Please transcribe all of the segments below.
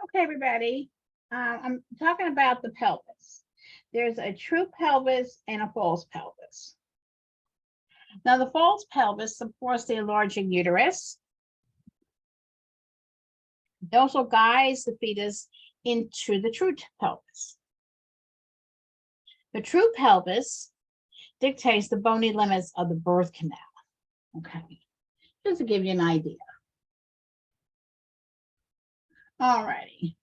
Okay, everybody. I'm talking about the pelvis. There's a true pelvis and a false pelvis. Now, the false pelvis supports the enlarging uterus. It also guides the fetus into the true pelvis. The true pelvis dictates the bony limits of the birth canal. Okay, just to give you an idea. All righty.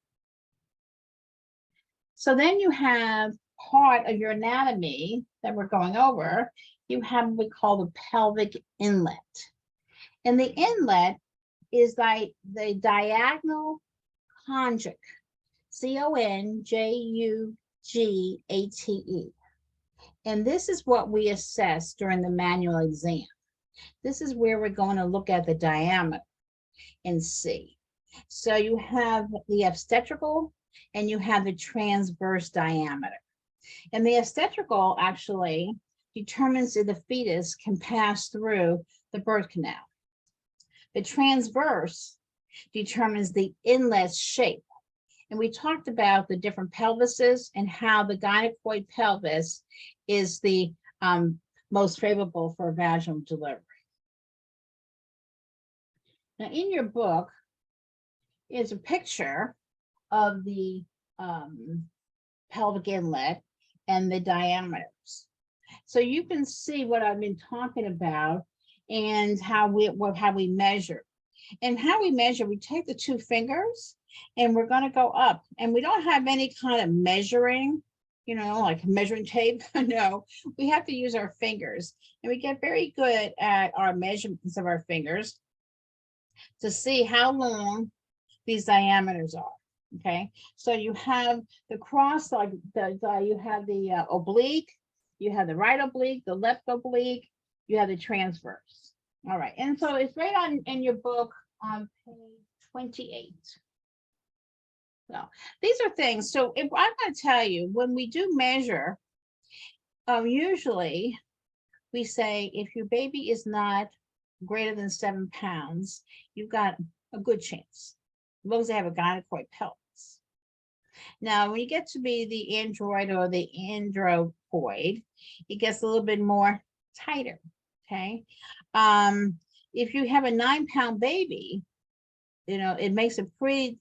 So then you have part of your anatomy that we're going over. You have what we call the pelvic inlet. And the inlet is like the diagonal conjugate, conjugate. And this is what we assess during the manual exam. This is where we're going to look at the diameter and see. So you have the obstetrical and you have the transverse diameter. And the obstetrical actually determines if the fetus can pass through the birth canal. The transverse determines the inlet shape. And we talked about the different pelvises and how the gynecoid pelvis is the most favorable for vaginal delivery. Now, in your book is a picture of the pelvic inlet and the diameters. So you can see what I've been talking about and how we measure. And how we measure, we take the two fingers and we're going to go up, and we don't have any kind of measuring, like measuring tape. No, we have to use our fingers, and we get very good at our measurements of our fingers to see how long these diameters are. Okay, so you have the cross, like you have the oblique, you have the right oblique, the left oblique, you have the transverse. All right, and so it's right on in your book on page 28. So these are things. So if I'm going to tell you, when we do measure, usually we say if your baby is not greater than 7 pounds, you've got a good chance, as long as they have a gynecoid pelvis. Now, when you get to be the android or the andropoid, it gets a little bit more tighter. Okay. If you have a 9-pound baby, it makes it pretty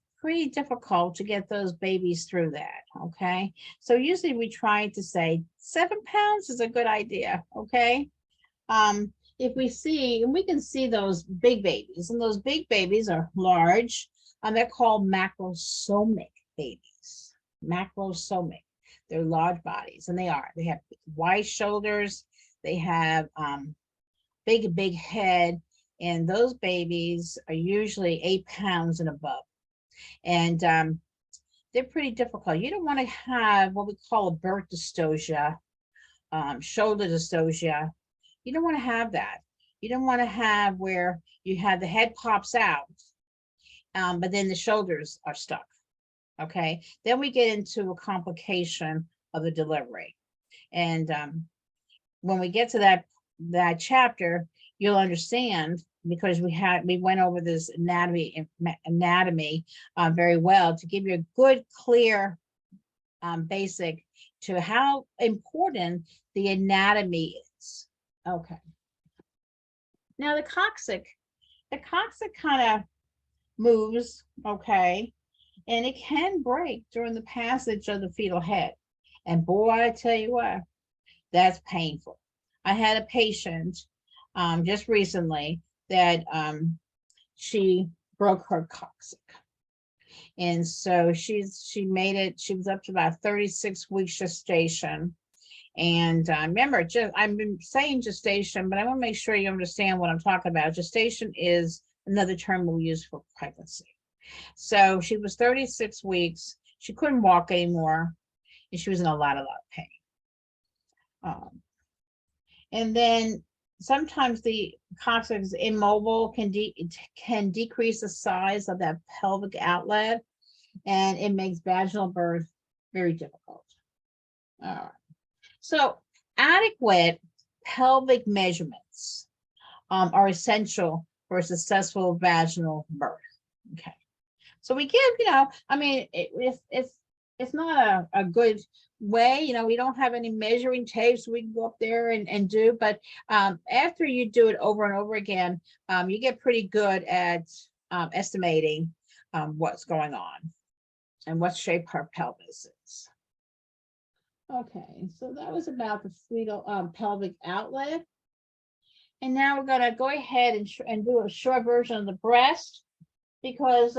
difficult to get those babies through that. Okay. So usually we try to say 7 pounds is a good idea. Okay. If we see, and we can see those big babies, and those big babies are large, they're called macrosomic babies. Macrosomic. They're large bodies, and they have wide shoulders, they have big head, and those babies are usually 8 pounds and above. And they're pretty difficult. You don't want to have what we call a birth dystocia, shoulder dystocia. You don't want to have that. You don't want to have where you have the head pops out, but then the shoulders are stuck. Okay, then we get into a complication of the delivery. And when we get to that chapter, you'll understand, because we went over this anatomy very well to give you a good, clear basic to how important the anatomy is. Okay. Now the coccyx kind of moves, okay, and it can break during the passage of the fetal head. And boy, I tell you what, that's painful. I had a patient just recently that she broke her coccyx. And so she made it, she was up to about 36 weeks gestation. And remember, I've been saying gestation, but I want to make sure you understand what I'm talking about. Gestation is another term we use for pregnancy. So she was 36 weeks. She couldn't walk anymore, and she was in a lot of pain. And then sometimes the coccyx is immobile, can decrease the size of that pelvic outlet, and it makes vaginal birth very difficult. All right. So adequate pelvic measurements are essential for a successful vaginal birth. Okay. So we give, I mean, it's not a good way, we don't have any measuring tapes we can go up there and do, but after you do it over and over again, you get pretty good at estimating what's going on and what shape her pelvis is. Okay, so that was about the fetal pelvic outlet. And now we're going to go ahead and do a short version of the breast, because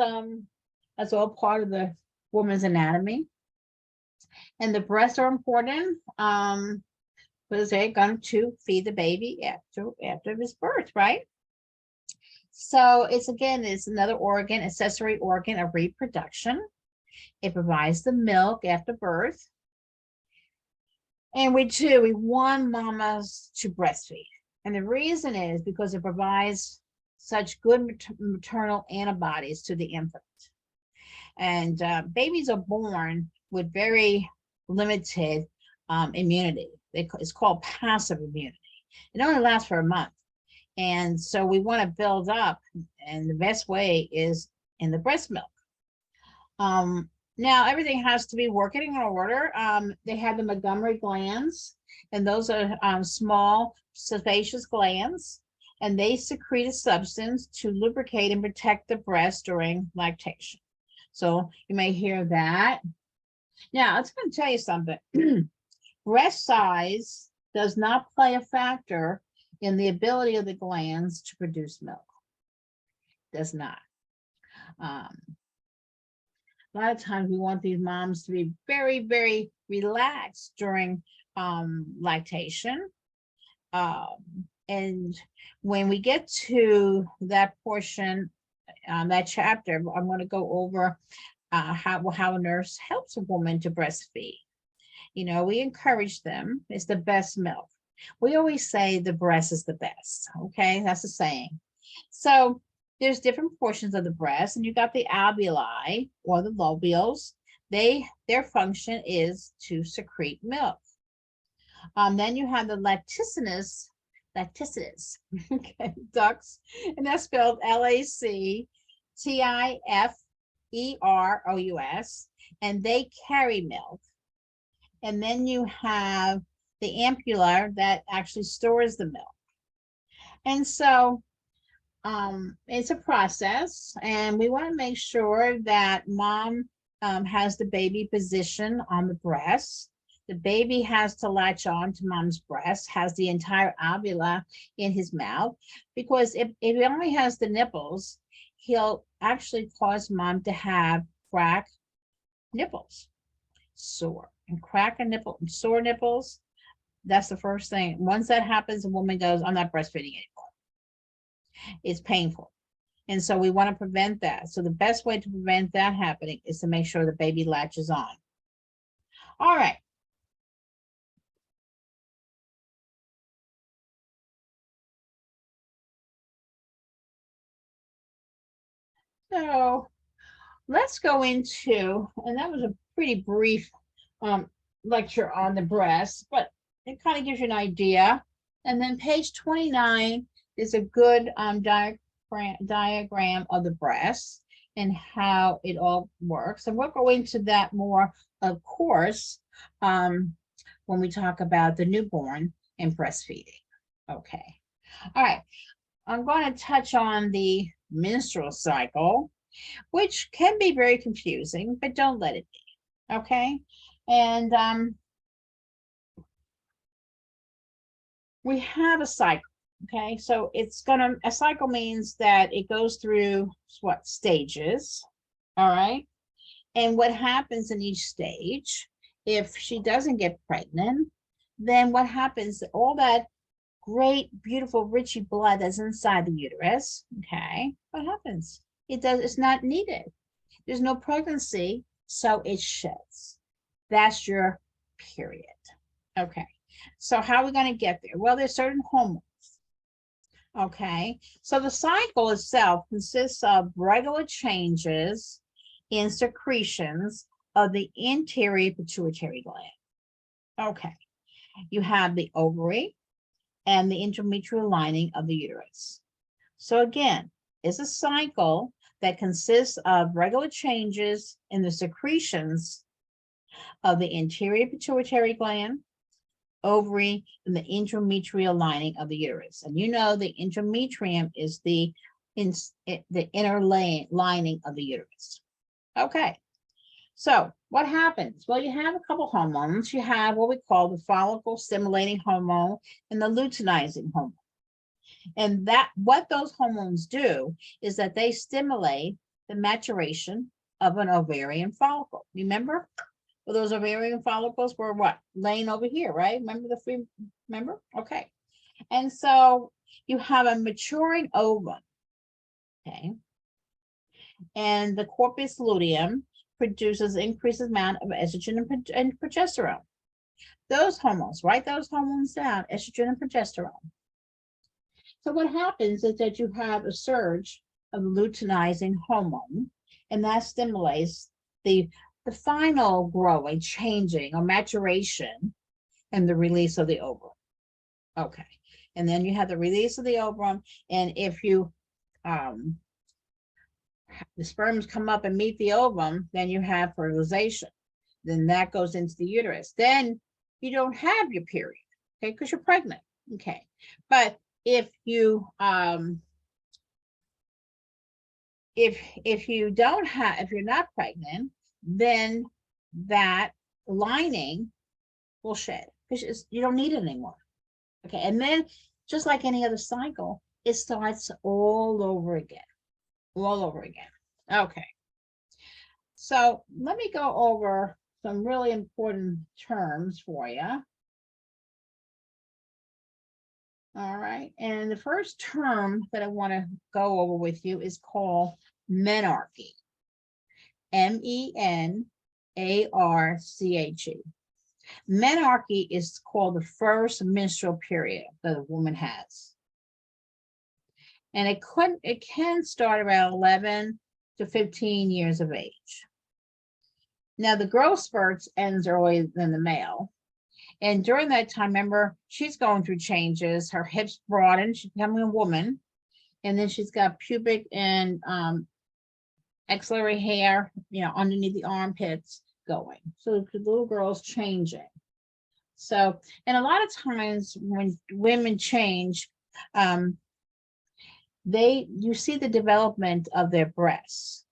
that's all part of the woman's anatomy. And the breasts are important because they're going to feed the baby after his birth, right? So it's another organ, accessory organ of reproduction. It provides the milk after birth. And we want mamas to breastfeed. And the reason is because it provides such good maternal antibodies to the infant. And babies are born with very limited immunity. It's called passive immunity. It only lasts for a month. And so we want to build up, and the best way is in the breast milk. Now everything has to be working in order. They have the Montgomery glands, and those are small sebaceous glands, and they secrete a substance to lubricate and protect the breast during lactation. So you may hear that. Now, it's going to tell you something. Breast size does not play a factor in the ability of the glands to produce milk. Does not. A lot of times we want these moms to be very, very relaxed during lactation. And when we get to that portion, that chapter, I'm going to go over how a nurse helps a woman to breastfeed. We encourage them. It's the best milk. We always say the breast is the best. Okay, that's a saying. So there's different portions of the breast, and you got the alveoli or the lobules. Their function is to secrete milk. Then you have the lacticinous okay, ducts, and that's spelled LACTIFEROUS, and they carry milk. And then you have the ampulla that actually stores the milk. And so it's a process, and we want to make sure that mom has the baby position on the breast. The baby has to latch on to mom's breast, has the entire ovula in his mouth, because if he only has the nipples, he'll actually cause mom to have crack nipples, sore, and crack a nipple, sore nipples. That's the first thing. Once that happens, a woman goes, I'm not breastfeeding anymore. It's painful. And so we want to prevent that. So the best way to prevent that happening is to make sure the baby latches on. All right. So let's go into, and that was a pretty brief lecture on the breast, but it kind of gives you an idea. And then page 29 is a good diagram of the breast and how it all works. And we'll go into that more, of course, when we talk about the newborn and breastfeeding. Okay. All right. I'm going to touch on the menstrual cycle, which can be very confusing, but don't let it be. Okay. And we have a cycle. Okay, so a cycle means that it goes through what stages, all right? And what happens in each stage, if she doesn't get pregnant, then what happens, all that great, beautiful, richy blood that's inside the uterus, okay, what happens? It's not needed. There's no pregnancy, so it sheds. That's your period. Okay, so how are we going to get there? Well, there's certain hormones. Okay, so the cycle itself consists of regular changes in secretions of the anterior pituitary gland. Okay, you have the ovary and the intrametrial lining of the uterus. So again, it's a cycle that consists of regular changes in the secretions of the anterior pituitary gland, ovary, and the endometrial lining of the uterus. And you know the endometrium is the inner lining of the uterus. Okay, so what happens? Well, you have a couple hormones. You have what we call the follicle stimulating hormone and the luteinizing hormone. And that what those hormones do is that they stimulate the maturation of an ovarian follicle. Remember? Well, those ovarian follicles were what? Laying over here, right? Remember? Okay. And so you have a maturing ovum, okay? And the corpus luteum produces increased amount of estrogen and progesterone. Those hormones, write those hormones down, estrogen and progesterone. So what happens is that you have a surge of luteinizing hormone, and that stimulates the final growing, changing, or maturation, and the release of the ovum. Okay, and then you have the release of the ovum, and if you the sperms come up and meet the ovum, then you have fertilization. Then that goes into the uterus. Then you don't have your period, okay, because you're pregnant. Okay, but if you if you're not pregnant, then that lining will shed because you don't need it anymore. Okay, and then just like any other cycle, it starts all over again. Okay, so let me go over some really important terms for you. All right, and the first term that I want to go over with you is called menarche. menarche. Menarche is called the first menstrual period that a woman has. And it can start around 11 to 15 years of age. Now the growth spurts ends earlier than the male. And during that time, remember, she's going through changes. Her hips broaden, she's becoming a woman. And then she's got pubic and axillary hair, underneath the armpits going. So the little girl's changing. So, and a lot of times when women change, you see the development of their breasts.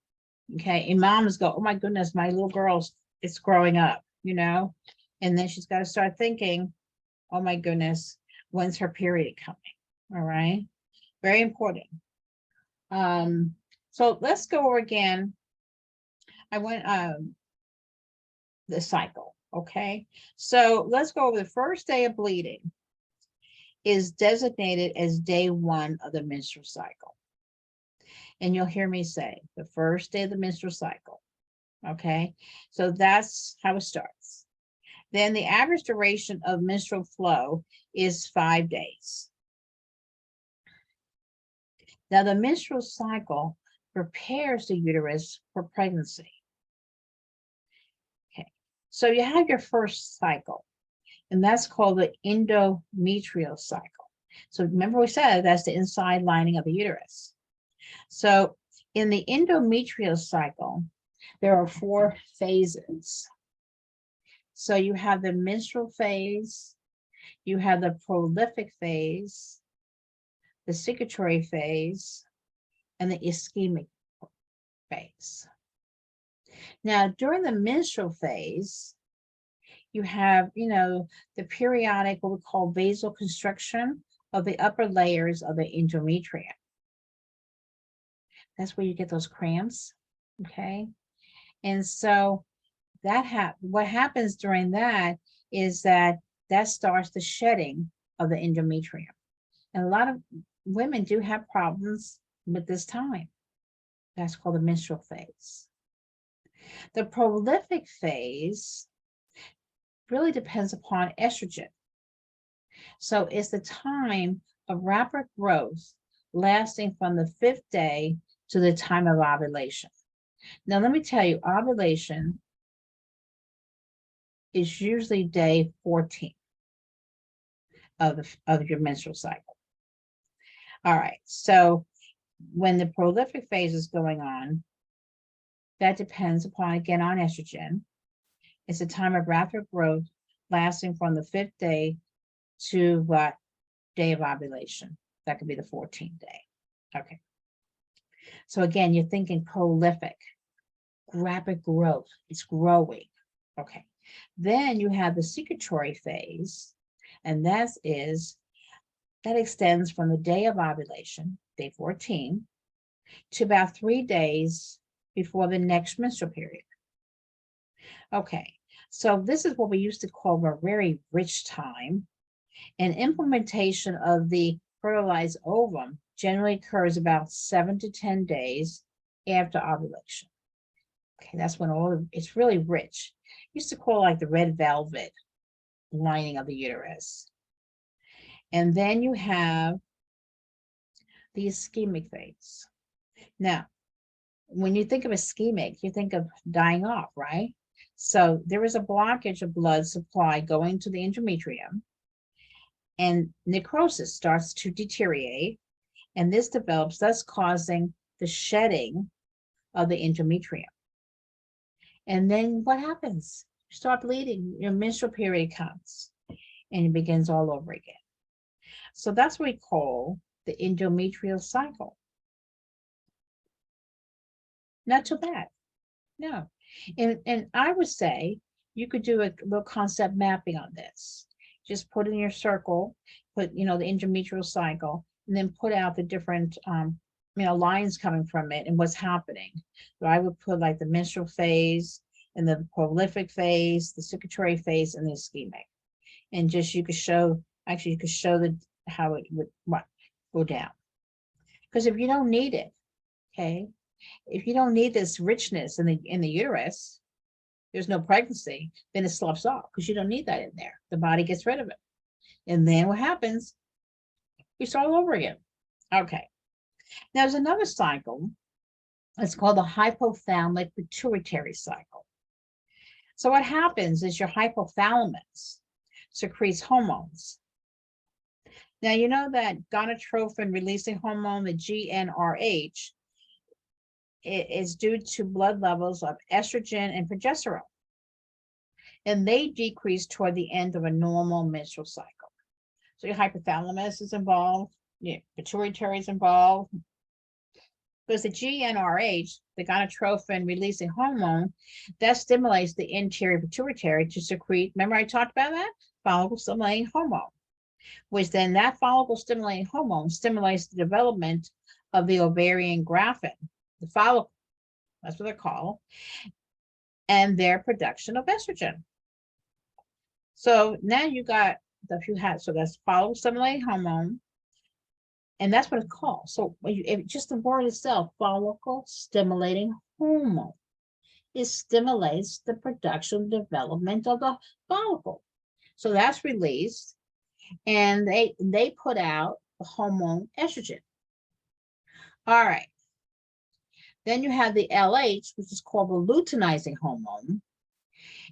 Okay, and moms go, oh my goodness, my little girl's it's growing up, and then she's got to start thinking, oh my goodness, when's her period coming? All right, very important. So let's go over again. I went the cycle. Okay, so let's go over the first day of bleeding is designated as day 1 of the menstrual cycle. And you'll hear me say the first day of the menstrual cycle. Okay, so that's how it starts. Then the average duration of menstrual flow is 5 days. Now the menstrual cycle prepares the uterus for pregnancy. Okay, so you have your first cycle, and that's called the endometrial cycle. So remember we said that's the inside lining of the uterus. So in the endometrial cycle, there are 4 phases. So you have the menstrual phase, you have the prolific phase, the secretory phase, and the ischemic phase. Now, during the menstrual phase, you have, the periodic, what we call vasoconstriction of the upper layers of the endometrium. That's where you get those cramps, okay? And so what happens during that is that starts the shedding of the endometrium. And a lot of women do have problems with this time. That's called the menstrual phase. The prolific phase really depends upon estrogen. So it's the time of rapid growth lasting from the 5th day to the time of ovulation. Now, let me tell you, ovulation is usually day 14 of your menstrual cycle. All right, so when the prolific phase is going on, that depends upon, again, on estrogen. It's a time of rapid growth lasting from the 5th day to what day of ovulation? That could be the 14th day. Okay. So again, you're thinking prolific, rapid growth. It's growing. Okay. Then you have the secretory phase, and that extends from the day of ovulation, day 14, to about 3 days before the next menstrual period. Okay, so this is what we used to call a very rich time, and implementation of the fertilized ovum generally occurs about 7 to 10 days after ovulation. Okay, that's when it's really rich. Used to call it like the red velvet lining of the uterus. And then you have the ischemic phase. Now, when you think of ischemic, you think of dying off, right? So there is a blockage of blood supply going to the endometrium, and necrosis starts to deteriorate, and this develops, thus causing the shedding of the endometrium. And then what happens? You start bleeding, your menstrual period comes, and it begins all over again. So that's what we call the endometrial cycle. Not too bad, no. And I would say you could do a little concept mapping on this. Just put in your circle, put, the endometrial cycle, and then put out the different, lines coming from it and what's happening. So I would put like the menstrual phase and the prolific phase, the secretory phase, and the ischemic. And just you could show how it would go down. Because if you don't need it, okay, if you don't need this richness in the uterus, there's no pregnancy, then it sloughs off because you don't need that in there. The body gets rid of it. And then what happens? We start all over again. Okay. Now there's another cycle. It's called the hypothalamic pituitary cycle. So what happens is your hypothalamus secretes hormones. Now you know that gonadotropin releasing hormone, the GnRH, is due to blood levels of estrogen and progesterone. And they decrease toward the end of a normal menstrual cycle. So your hypothalamus is involved, your pituitary is involved. Because the GnRH, the gonadotropin releasing hormone, that stimulates the anterior pituitary to secrete, remember I talked about that? Follicle stimulating hormone, which then that follicle stimulating hormone stimulates the development of the ovarian graphene, the follicle, that's what they're called, and their production of estrogen. So now you got so that's follicle stimulating hormone, and that's what it's called. So just the word itself, follicle stimulating hormone, it stimulates the production development of the follicle. So that's released, and they put out the hormone estrogen. All right. Then you have the LH, which is called the luteinizing hormone,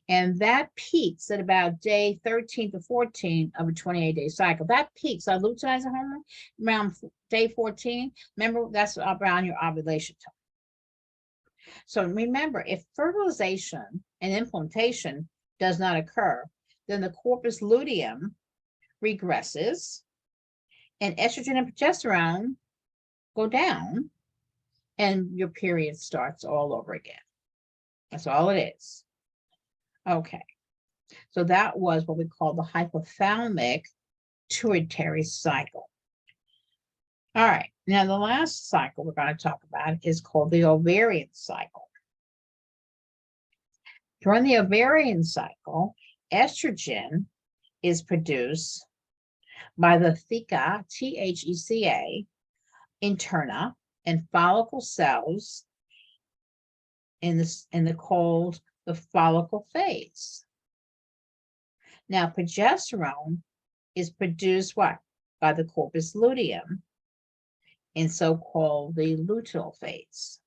and that peaks at about day 13 to 14 of a 28-day cycle. That peaks, our luteinizing hormone, around day 14. Remember, that's around your ovulation time. So remember, if fertilization and implantation does not occur, then the corpus luteum regresses, and estrogen and progesterone go down, and your period starts all over again. That's all it is. Okay, so that was what we call the hypothalamic pituitary cycle. All right, now the last cycle we're going to talk about is called the ovarian cycle. During the ovarian cycle, estrogen is produced by the theca, THECA, interna, and follicle cells in the called the follicle phase. Now, progesterone is produced by the corpus luteum in so-called the luteal phase.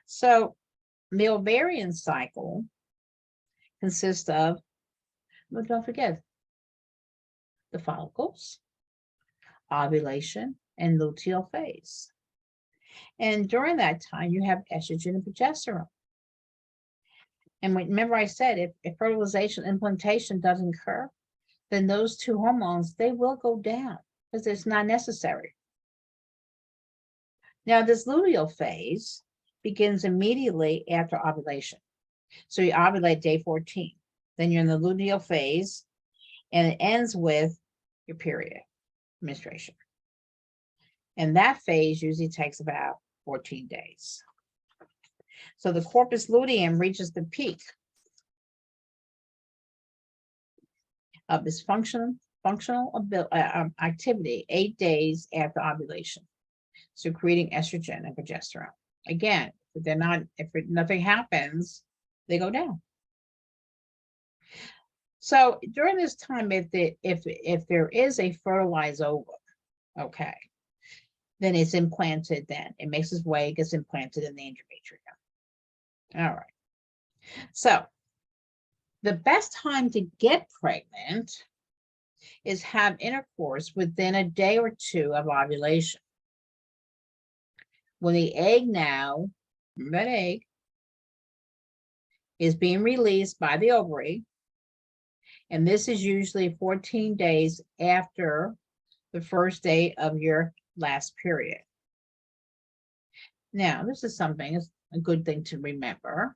So the ovarian cycle consists of, well, don't forget, the follicles, ovulation, and luteal phase. And during that time, you have estrogen and progesterone. And remember I said, if fertilization implantation doesn't occur, then those two hormones, they will go down because it's not necessary. Now, this luteal phase begins immediately after ovulation. So you ovulate day 14, then you're in the luteal phase, and it ends with your period, menstruation. And that phase usually takes about 14 days. So the corpus luteum reaches the peak of its functional activity 8 days after ovulation, secreting estrogen and progesterone. Again, if nothing happens, they go down. So during this time, if there is a fertilized ovum, okay, then it's implanted. Then it makes its way, gets implanted in the endometrium. All right. So the best time to get pregnant is have intercourse within a day or two of ovulation. When the egg now, that egg, is being released by the ovary, and this is usually 14 days after the first day of your last period. Now, this is something, it's a good thing to remember,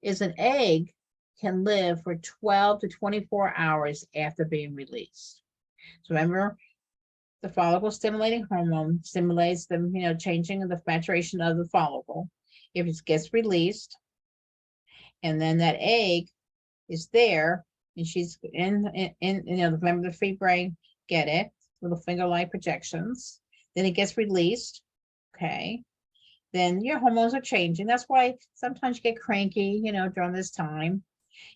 is an egg can live for 12 to 24 hours after being released. So remember, the follicle stimulating hormone stimulates the, changing of the maturation of the follicle. If it gets released, and then that egg is there, and she's in remember the free brain, get it, little finger-like projections. Then it gets released, okay? Then your hormones are changing. That's why sometimes you get cranky, during this time.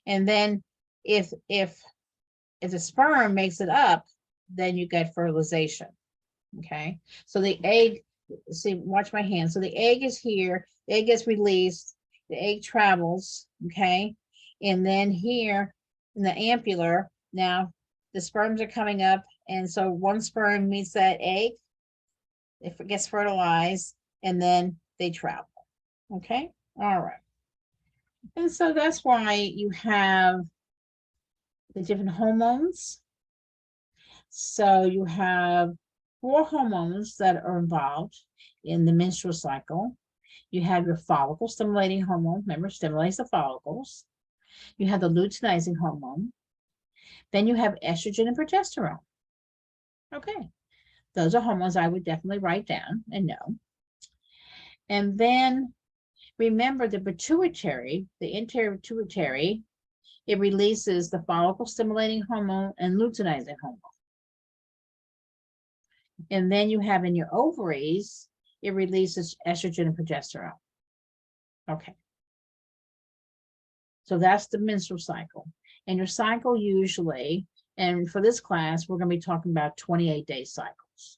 And then if the sperm makes it up, then you get fertilization, okay? So the egg, see, watch my hand. So the egg is here, the egg gets released, the egg travels, okay? And then here in the ampulla, now the sperms are coming up, and so one sperm meets that egg, if it gets fertilized, and then they travel, okay? All right. And so that's why you have the different hormones. So you have 4 hormones that are involved in the menstrual cycle. You have your follicle stimulating hormone, remember, stimulates the follicles. You have the luteinizing hormone. Then you have estrogen and progesterone. Okay, those are hormones I would definitely write down and know. And then remember the pituitary, the anterior pituitary, it releases the follicle stimulating hormone and luteinizing hormone. And then you have in your ovaries, it releases estrogen and progesterone. Okay. So that's the menstrual cycle. And your cycle usually, and for this class, we're going to be talking about 28-day cycles.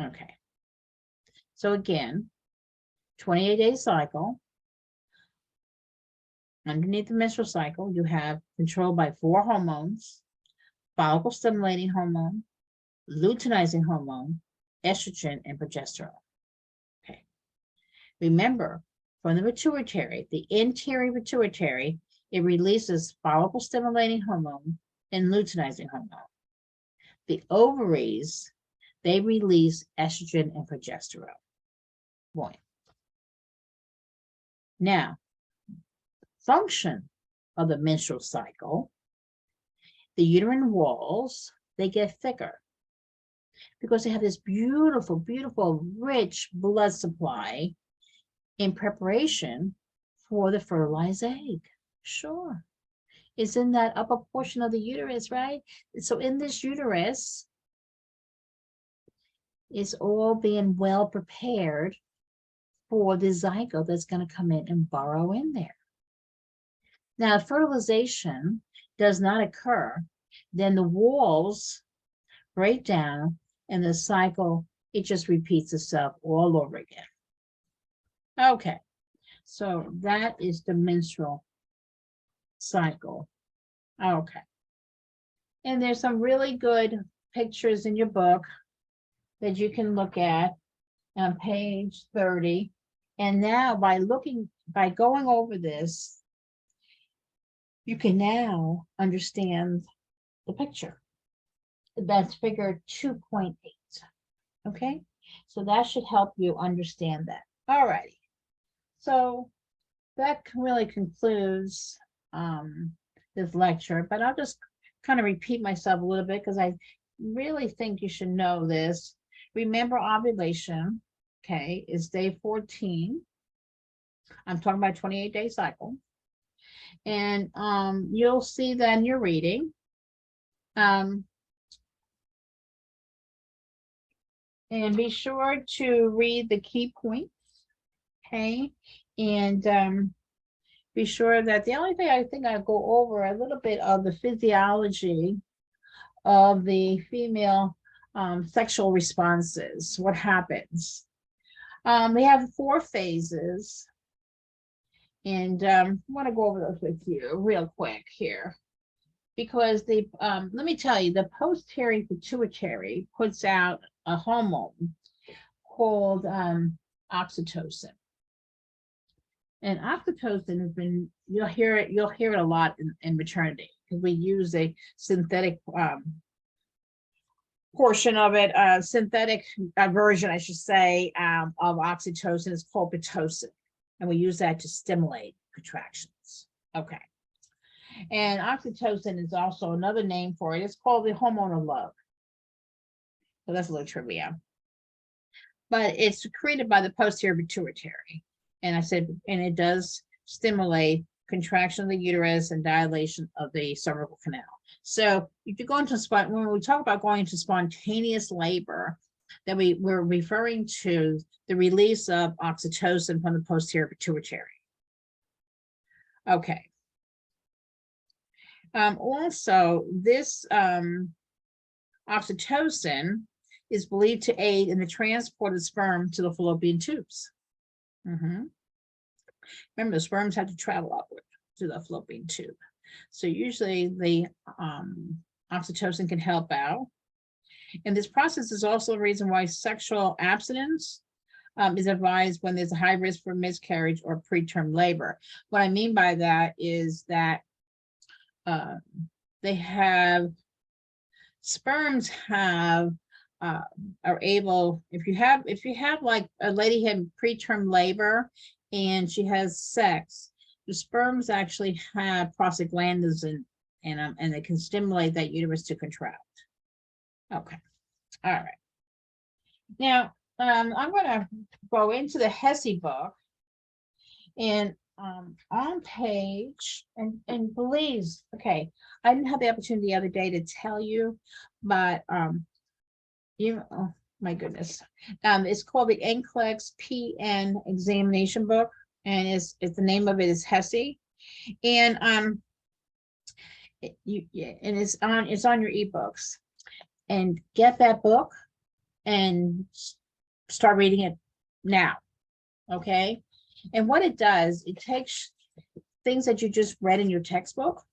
Okay. So again, 28-day cycle. Underneath the menstrual cycle, you have controlled by 4 hormones: follicle stimulating hormone, luteinizing hormone, estrogen, and progesterone. Okay. Remember, from the pituitary, the anterior pituitary, it releases follicle stimulating hormone and luteinizing hormone. The ovaries, they release estrogen and progesterone. Point. Now, function of the menstrual cycle, the uterine walls, they get thicker because they have this beautiful, beautiful, rich blood supply in preparation for the fertilized egg. Sure. It's in that upper portion of the uterus, right? So in this uterus, it's all being well prepared for the zygote that's going to come in and burrow in there. Now, if fertilization does not occur, then the walls break down and the cycle, it just repeats itself all over again. Okay, so that is the menstrual cycle. Okay. And there's some really good pictures in your book that you can look at on page 30. And now by going over this, you can now understand the picture. That's figure 2.8. Okay, so that should help you understand that. All righty. So that really concludes this lecture, but I'll just kind of repeat myself a little bit because I really think you should know this. Remember, ovulation, okay, is day 14. I'm talking about 28-day cycle. And you'll see that in your reading. And be sure to read the key points, okay? And be sure that the only thing I think I'll go over a little bit of the physiology of the female sexual responses, what happens. We have 4 phases, and I want to go over those with you real quick here, because the let me tell you, the posterior pituitary puts out a hormone called oxytocin. And oxytocin has been, you'll hear it a lot in maternity, because we use a synthetic portion of it, synthetic version, I should say, of oxytocin is called Pitocin. And we use that to stimulate contractions. Okay. And oxytocin is also another name for it. It's called the hormone of love. So that's a little trivia. But it's secreted by the posterior pituitary. And I said, and it does stimulate contraction of the uterus and dilation of the cervical canal. So if you go into when we talk about going into spontaneous labor, that we're referring to the release of oxytocin from the posterior pituitary. Okay. Also, this oxytocin is believed to aid in the transport of sperm to the fallopian tubes. Remember, the sperms have to travel upward to the fallopian tube. So usually the oxytocin can help out. And this process is also the reason why sexual abstinence is advised when there's a high risk for miscarriage or preterm labor. What I mean by that is that they have, sperms have, are able, if you have like a lady had preterm labor and she has sex, the sperms actually have prostaglandins in them, and they can stimulate that uterus to contract. Okay, all right. Now, I'm going to go into the HESI book, and on page, and please, okay, I didn't have the opportunity the other day to tell you, but oh my goodness, it's called the NCLEX PN examination book, and it's the name of it is HESI, and and it's on your ebooks, and get that book and start reading it now. Okay, and what it does, it takes things that you just read in your textbook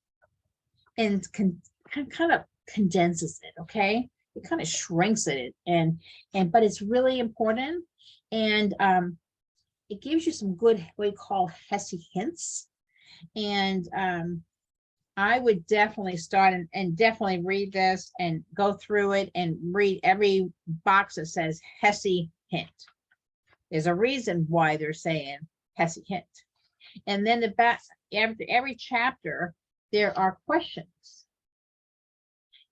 and kind of condenses it. Okay, it kind of shrinks it, but it's really important, and it gives you some good, what we call HESI hints. And I would definitely start and definitely read this and go through it and read every box that says HESI hint. There's a reason why they're saying HESI hint. And then the back, after every chapter, there are questions.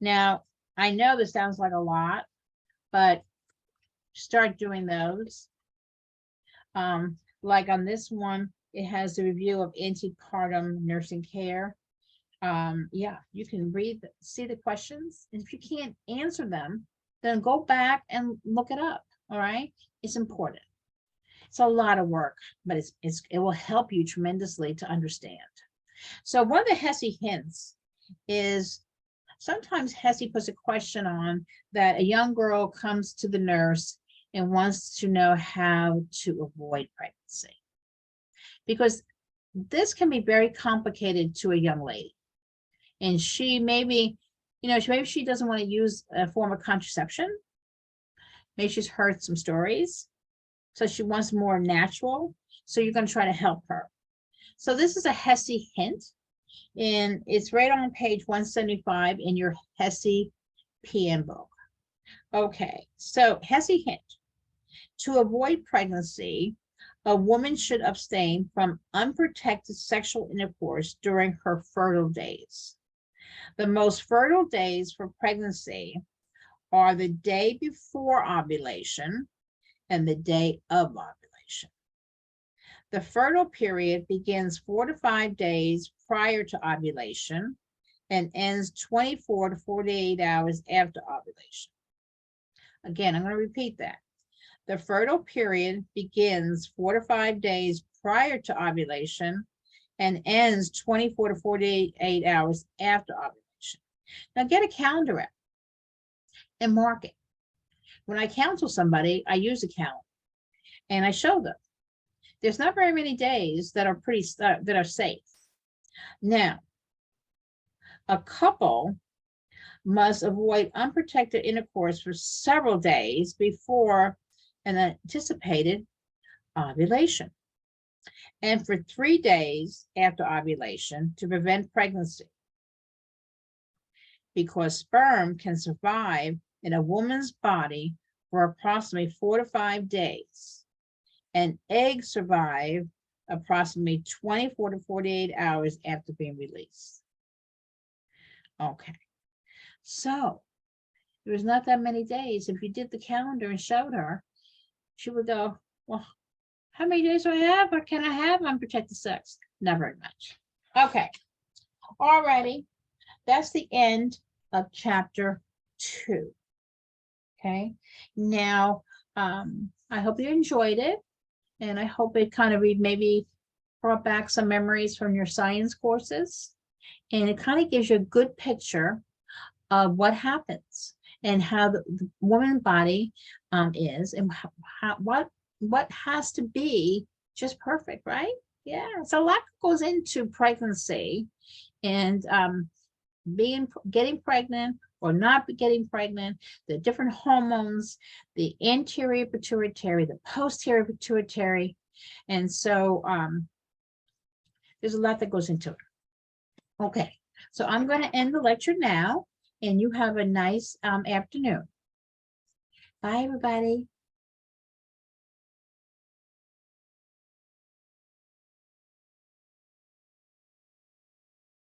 Now, I know this sounds like a lot, but start doing those. Like on this one, it has the review of antepartum nursing care. Yeah, you can see the questions, and if you can't answer them, then go back and look it up. All right, it's important. It's a lot of work, but it will help you tremendously to understand. So one of the HESI hints is, sometimes HESI puts a question on that a young girl comes to the nurse and wants to know how to avoid pregnancy, because this can be very complicated to a young lady. And she maybe, maybe she doesn't want to use a form of contraception. Maybe she's heard some stories. So she wants more natural. So you're going to try to help her. So this is a HESI hint, and it's right on page 175 in your HESI PM book. Okay, so HESI hint. To avoid pregnancy, a woman should abstain from unprotected sexual intercourse during her fertile days. The most fertile days for pregnancy are the day before ovulation and the day of ovulation. The fertile period begins 4 to 5 days prior to ovulation and ends 24 to 48 hours after ovulation. Again, I'm going to repeat that. The fertile period begins 4 to 5 days prior to ovulation and ends 24 to 48 hours after ovulation. Now get a calendar app and mark it. When I counsel somebody, I use a calendar and I show them. There's not very many days that are safe. Now, a couple must avoid unprotected intercourse for several days before an anticipated ovulation, and for 3 days after ovulation to prevent pregnancy, because sperm can survive in a woman's body for approximately 4 to 5 days, and eggs survive approximately 24 to 48 hours after being released. Okay, so there was not that many days. If you did the calendar and showed her, she would go, well, how many days do I have, or can I have unprotected sex? Not very much. Okay, alrighty, that's the end of chapter 2. Okay, now I hope you enjoyed it, and I hope it kind of maybe brought back some memories from your science courses, and it kind of gives you a good picture of what happens and how the woman body is, and what has to be just perfect, right? Yeah, so a lot goes into pregnancy, and getting pregnant or not getting pregnant, the different hormones, the anterior pituitary, the posterior pituitary, and so there's a lot that goes into it. Okay, so I'm going to end the lecture now, and you have a nice afternoon. Bye, everybody.